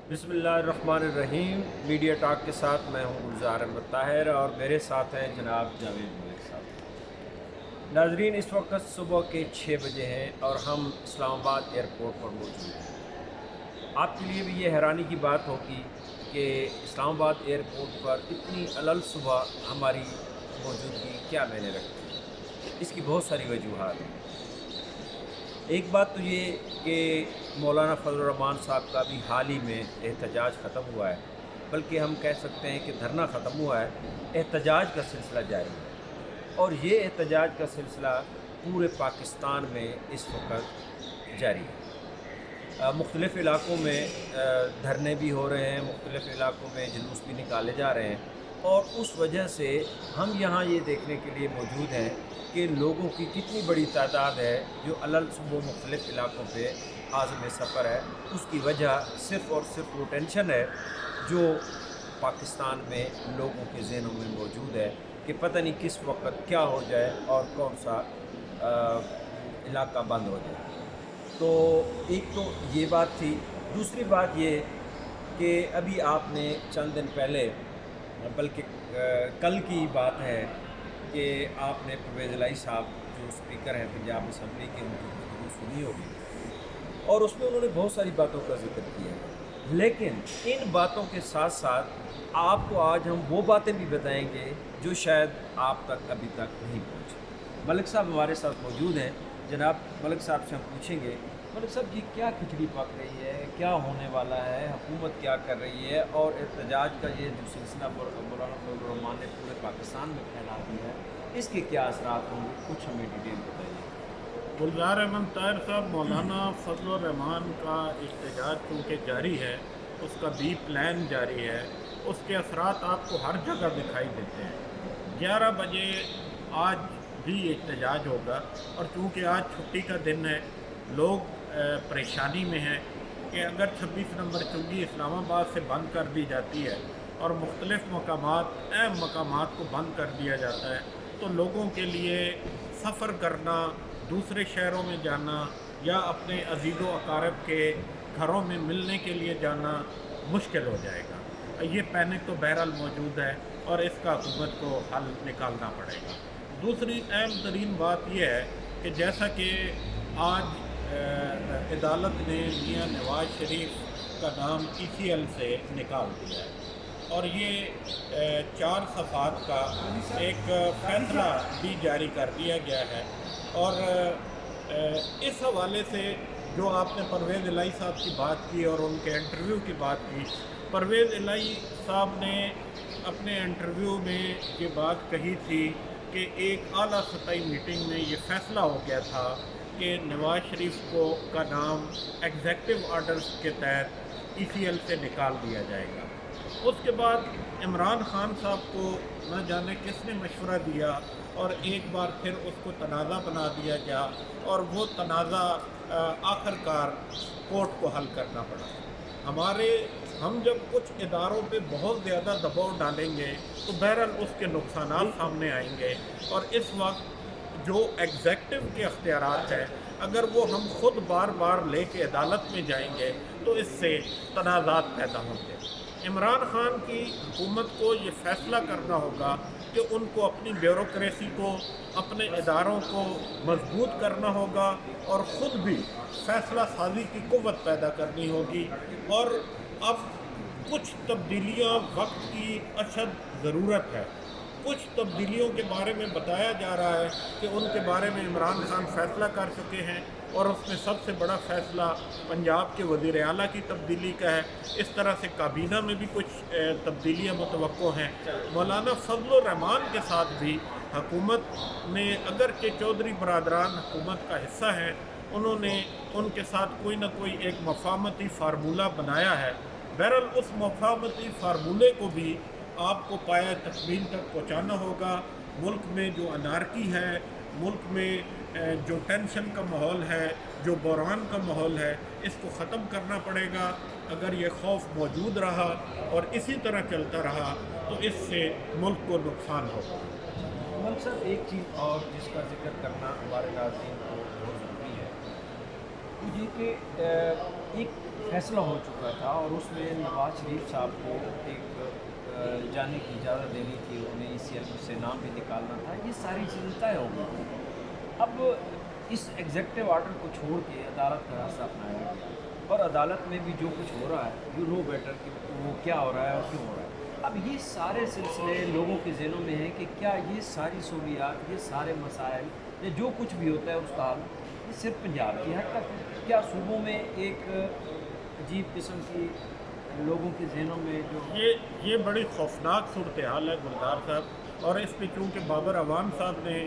बिस्मिल्लाहिर्रहमानिर्रहीम। Media talk के साथ मैं हूं गुलजार अहमद ताहिर और मेरे साथ हैं जनाब जावेद मलिक साहब। नाजरीन, इस वक्त सुबह के 6 बजे हैं और हम इस्लामाबाद एयरपोर्ट पर मौजूद हैं। आपके लिए भी ये हैरानी की बात होगी कि इस्लामाबाद एयरपोर्ट पर इतनी अलल सुबह हमारी मौजूदगी क्या मैंने रखी है। इसकी बहुत सारी वजूहात हैं। एक बात तो ये कि मौलाना फजल रहमान साहब का भी हाल ही में एहतजाज ख़त्म हुआ है, बल्कि हम कह सकते हैं कि धरना ख़त्म हुआ है, एहतजाज का सिलसिला जारी है और ये एहतजाज का सिलसिला पूरे पाकिस्तान में इस वक्त जारी है। मुख्तलिफ़ इलाक़ों में धरने भी हो रहे हैं, मुख्तलिफ़ इलाक़ों में जुलूस भी निकाले जा रहे हैं और उस वजह से हम यहाँ ये देखने के लिए मौजूद हैं कि लोगों की कितनी बड़ी तादाद है जो अलल सुबह मुख्तलिफ़ इलाक़ों पे आज़म सफ़र है। उसकी वजह सिर्फ़ और सिर्फ वो टेंशन है जो पाकिस्तान में लोगों के ज़हनों में मौजूद है कि पता नहीं किस वक्त क्या हो जाए और कौन सा इलाका बंद हो जाए। तो एक तो ये बात थी। दूसरी बात ये कि अभी आपने चंद दिन पहले, बल्कि कल की बात है कि आपने परवेज़ इलाही साहब जो स्पीकर हैं पंजाब असम्बली के, उनकी गुफ्तगू सुनी होगी और उसमें उन्होंने बहुत सारी बातों का जिक्र किया है। लेकिन इन बातों के साथ साथ आपको आज हम वो बातें भी बताएंगे जो शायद आप तक अभी तक नहीं पहुँची। मलिक साहब हमारे साथ मौजूद हैं। जनाब मलिक साहब से हम पूछेंगे, मलिक साहब ये क्या खिचड़ी पक रही है, क्या होने वाला है, हुकूमत क्या कर रही है और एहतजाज का ये जो सिलसिला मौलाना फजल रहमान ने पूरे पाकिस्तान में फैला दिया है, इसके क्या असरात होंगे, कुछ हमें डिटेल बताइए। गुलजार अहमद ताहिर साहब, मौलाना फजल रहमान का एहतजाज चूँकि जारी है, उसका बी प्लान जारी है, उसके असरात आपको हर जगह दिखाई देते हैं। 11 बजे आज भी एहतजाज होगा और चूँकि आज छुट्टी का दिन है, लोग परेशानी में हैं कि अगर 26 नंबर चुंगी इस्लामाबाद से बंद कर दी जाती है और मुख्तलिफ़ मकामात, अहम मकामात को बंद कर दिया जाता है तो लोगों के लिए सफ़र करना, दूसरे शहरों में जाना या अपने अजीज़ो अकारब के घरों में मिलने के लिए जाना मुश्किल हो जाएगा। ये पैनिक तो बहरहाल मौजूद है और इसका हुकूमत को हल निकालना पड़ेगा। दूसरी अहम तरीन बात यह है कि जैसा कि आज अदालत ने मियां नवाज शरीफ का नाम ECL से निकाल दिया है और ये 4 सफ़ात का एक फ़ैसला भी जारी कर दिया गया है। और इस हवाले से जो आपने परवेज़ इलाही साहब की बात की और उनके इंटरव्यू की बात की, परवेज़ इलाही साहब ने अपने इंटरव्यू में ये बात कही थी कि एक आला सतही मीटिंग में ये फ़ैसला हो गया था कि नवाज शरीफ का नाम एग्जेक्टिव आर्डर्स के तहत ECL से निकाल दिया जाएगा। उसके बाद इमरान खान साहब को न जाने किसने मशवरा दिया और एक बार फिर उसको तनाज़ा बना दिया गया और वो तनाज़ा आखिरकार कोर्ट को हल करना पड़ा। हम जब कुछ इदारों पे बहुत ज़्यादा दबाव डालेंगे तो बहरहाल उसके नुकसानात सामने आएंगे और इस वक्त जो एग्जेक्टिव के अख्तियारात हैं, अगर वो हम खुद बार बार लेके अदालत में जाएंगे तो इससे तनाज़ात पैदा होंगे। इमरान खान की हुकूमत को ये फ़ैसला करना होगा कि उनको अपनी ब्यूरोक्रेसी को, अपने इदारों को मजबूत करना होगा और ख़ुद भी फ़ैसला साजी की क़ुव्वत पैदा करनी होगी। और अब कुछ तब्दीलियाँ वक्त की अशद ज़रूरत है। कुछ तब्दीलियों के बारे में बताया जा रहा है कि उनके बारे में इमरान खान फ़ैसला कर चुके हैं और उसमें सबसे बड़ा फ़ैसला पंजाब के वज़ीर आला की तब्दीली का है। इस तरह से काबीना में भी कुछ तब्दीलियाँ मुतवक्को हैं। मौलाना फजल रहमान के साथ भी हुकूमत ने, अगरचे चौधरी बरादरान हुकूमत का हिस्सा हैं, उन्होंने उनके साथ कोई ना कोई एक मफाहमती फार्मूला बनाया है। बहरहाल उस मफाहमती फार्मूले को भी आपको पाया तकमील तक पहुँचाना होगा। मुल्क में जो अनारकी है, मुल्क में जो टेंशन का माहौल है, जो बहरान का माहौल है, इसको ख़त्म करना पड़ेगा। अगर ये खौफ मौजूद रहा और इसी तरह चलता रहा तो इससे मुल्क को नुकसान होगा। मलिक साहब, एक चीज़ और जिसका जिक्र करना हमारे नाज़रीन को बहुत ज़रूरी है, ये कि एक फैसला हो चुका था और उसमें नवाज शरीफ साहब को एक जाने की इजाज़त देनी थी, उन्हें ECL से नाम भी निकालना था, ये सारी चीज़ें तय हो गई थी। अब इस एग्जेक्टिव आर्डर को छोड़ के अदालत का रास्ता अपनाया गया और अदालत में भी जो कुछ हो रहा है, यू नो बेटर कि वो क्या हो रहा है और क्यों हो रहा है। अब ये सारे सिलसिले लोगों के ज़हनों में हैं कि क्या ये सारी सहूलियात, ये सारे मसाइल या जो कुछ भी होता है उसका हल ये सिर्फ पंजाब की हद तक है? क्या सूबों में एक अजीब किस्म की लोगों के ज़हनों में जो ये बड़ी खौफनाक सूरत हाल है गुलजार साहब। और इस पे चूँकि बाबर अवान साहब ने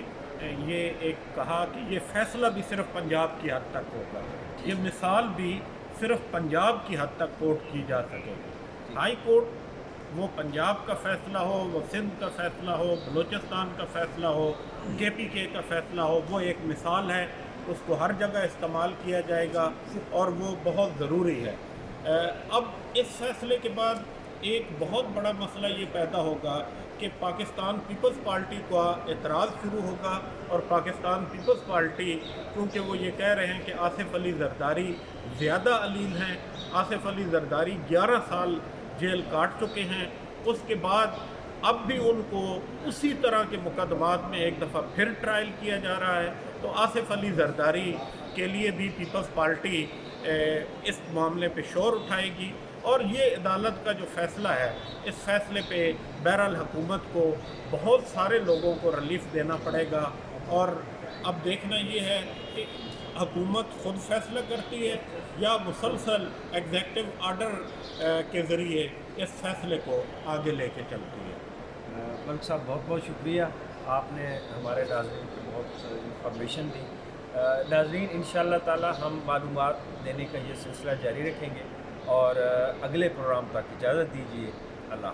ये एक कहा कि ये फ़ैसला भी सिर्फ पंजाब की हद तक होगा, ये मिसाल भी सिर्फ पंजाब की हद तक कोर्ट की जा सकेगी। हाई कोर्ट वो पंजाब का फ़ैसला हो, वो सिंध का फ़ैसला हो, बलूचिस्तान का फ़ैसला हो, KPK का फ़ैसला हो, वो एक मिसाल है, उसको हर जगह इस्तेमाल किया जाएगा और वो बहुत ज़रूरी है। अब इस फैसले के बाद एक बहुत बड़ा मसला ये पैदा होगा कि पाकिस्तान पीपल्स पार्टी का एतराज़ शुरू होगा और पाकिस्तान पीपल्स पार्टी, क्योंकि वो ये कह रहे हैं कि आसिफ अली जरदारी ज़्यादा अलील हैं, आसिफ अली जरदारी 11 साल जेल काट चुके हैं, उसके बाद अब भी उनको उसी तरह के मुकदमात में एक दफ़ा फिर ट्रायल किया जा रहा है, तो आसिफ अली जरदारी के लिए भी पीपल्स पार्टी इस मामले पे शोर उठाएगी। और ये अदालत का जो फ़ैसला है, इस फ़ैसले पे बहरहाल हुकूमत को बहुत सारे लोगों को रिलीफ देना पड़ेगा। और अब देखना ये है कि हुकूमत ख़ुद फ़ैसला करती है या मुसलसल एग्जेक्टिव आर्डर के ज़रिए इस फ़ैसले को आगे लेके चलती है। मलिक साहब बहुत बहुत शुक्रिया, आपने हमारे नाज़रीन को बहुत इंफॉर्मेशन दी। नाज़रीन इंशाअल्लाह ताला हम मालूमात देने का ये सिलसिला जारी रखेंगे और अगले प्रोग्राम तक इजाज़त दीजिए। अल्लाह।